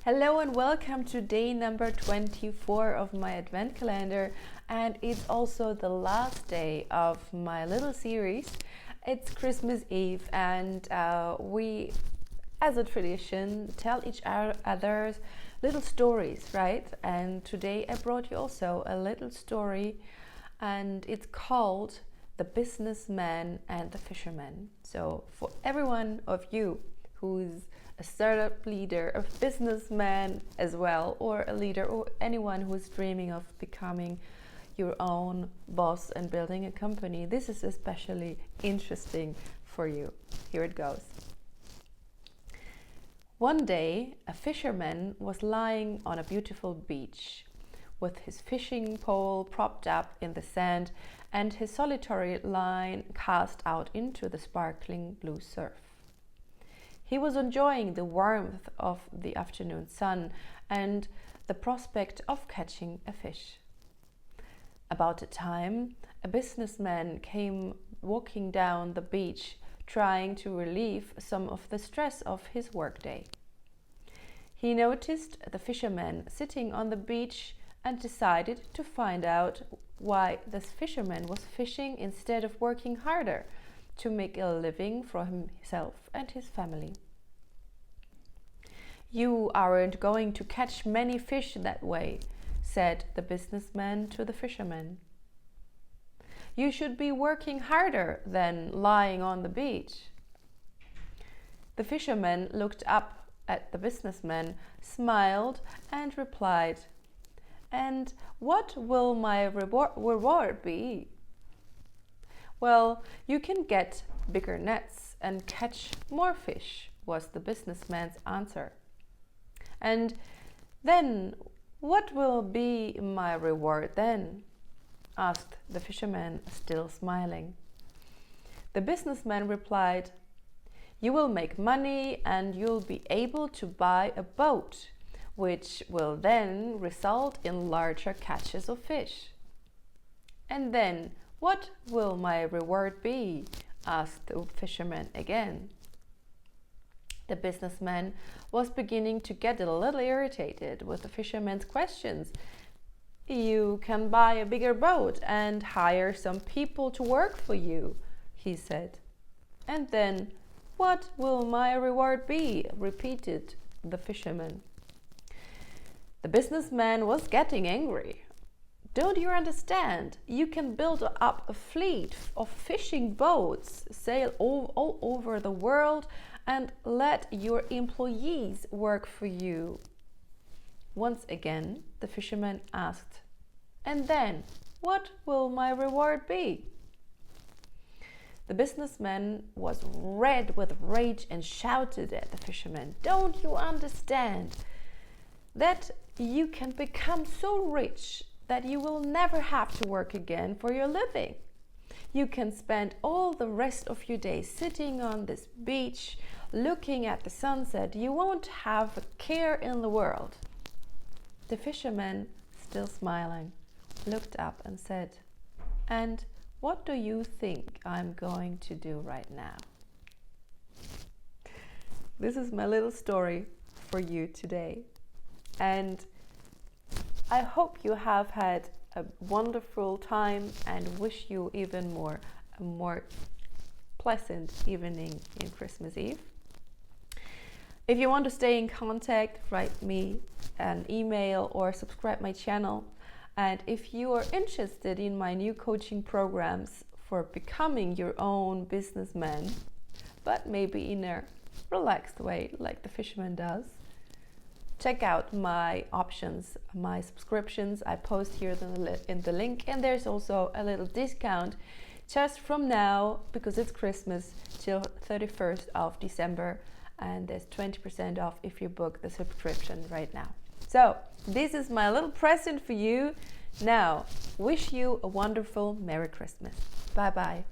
Hello and welcome to day number 24 of my advent calendar, and it's also the last day of my little series. It's Christmas Eve, and we, as a tradition, tell each other little stories, right? And today I brought you also a little story, and it's called The Businessman and the Fisherman. So for every one of you who's a startup leader, a businessman as well, or a leader, or anyone who is dreaming of becoming your own boss and building a company, this is especially interesting for you. Here it goes. One day, a fisherman was lying on a beautiful beach with his fishing pole propped up in the sand and his solitary line cast out into the sparkling blue surf. He was enjoying the warmth of the afternoon sun and the prospect of catching a fish. About a time, a businessman came walking down the beach, trying to relieve some of the stress of his workday. He noticed the fisherman sitting on the beach and decided to find out why this fisherman was fishing instead of working harder to make a living for himself and his family. "You aren't going to catch many fish that way," said the businessman to the fisherman. "You should be working harder than lying on the beach." The fisherman looked up at the businessman, smiled, and replied, "And what will my reward be?" "Well, you can get bigger nets and catch more fish," was the businessman's answer. "And then what will be my reward then?" asked the fisherman, still smiling. The businessman replied, "You will make money and you'll be able to buy a boat, which will then result in larger catches of fish." "And then what will my reward be?" asked the fisherman again. The businessman was beginning to get a little irritated with the fisherman's questions. "You can buy a bigger boat and hire some people to work for you," he said. "And then what will my reward be?" repeated the fisherman. The businessman was getting angry. "Don't you understand? You can build up a fleet of fishing boats, sail all over the world, and let your employees work for you." Once again, the fisherman asked, "And then what will my reward be?" The businessman was red with rage and shouted at the fisherman, "Don't you understand that you can become so rich that you will never have to work again for your living? You can spend all the rest of your day sitting on this beach, looking at the sunset. You won't have a care in the world." The fisherman, still smiling, looked up and said, "And what do you think I'm going to do right now?" This is my little story for you today. And I hope you have had a wonderful time and wish you even more a more pleasant evening in Christmas Eve. If you want to stay in contact, write me an email or subscribe my channel. And if you are interested in my new coaching programs for becoming your own businessman, but maybe in a relaxed way like the fisherman does, check out my options, my subscriptions. I post here in the link, and there's also a little discount just from now, because it's Christmas, till 31st of December, and there's 20% off if you book the subscription right now. So this is my little present for you. Now, wish you a wonderful Merry Christmas. Bye bye.